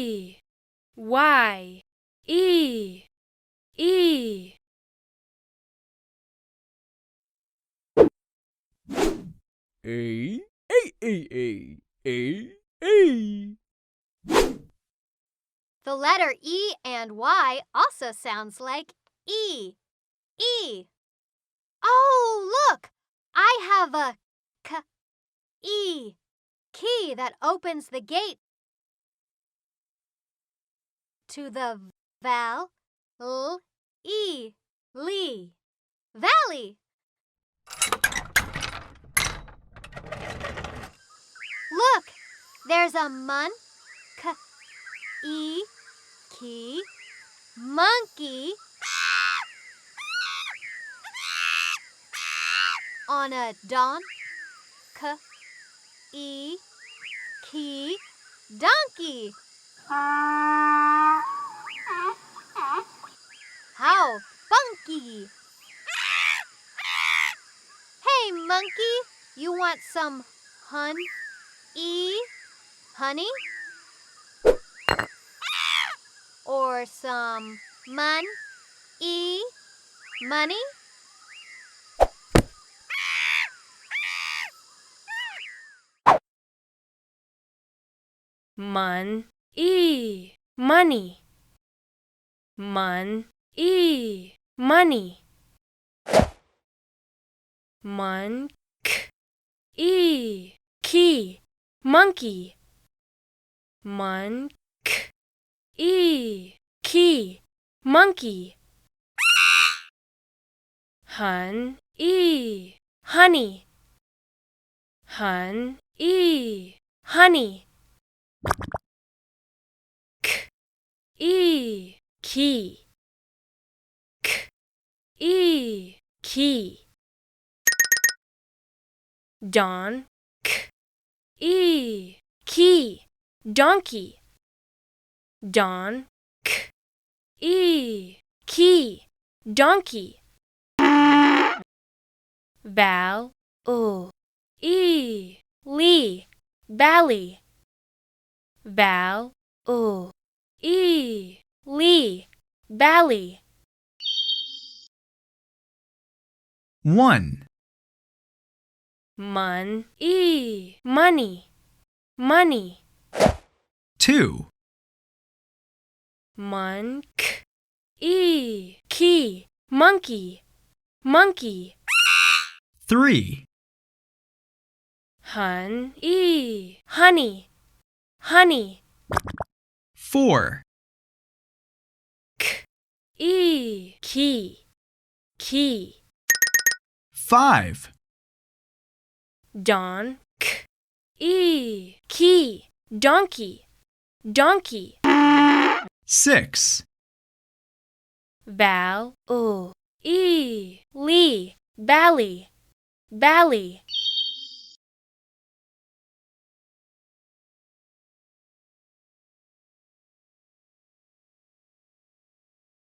E, Y, E, E. A, A. The letter E and Y also sounds like E. E. Oh, look! I have a key that opens the gate to the vowel E. Lee. Valley. Look, there's a key, monkey on a key, donkey. How funky! Hey, monkey, you want some honey? Or some money? Mon, E, money. Mon, E, money. Mon, E, key, monkey. Mon, E, key, monkey. Hun, E, honey. Hun, E, honey. E, key. Key. Don, key, donkey. Don, key, donkey. Val, lee, valley. Val, lee, valley. 1. Mon, money, money. 2. Mon, key, monkey, monkey. 3. Hun, honey, honey. 4. Key. 5. Don, key, donkey, donkey. 6. Val, lee, valley, valley.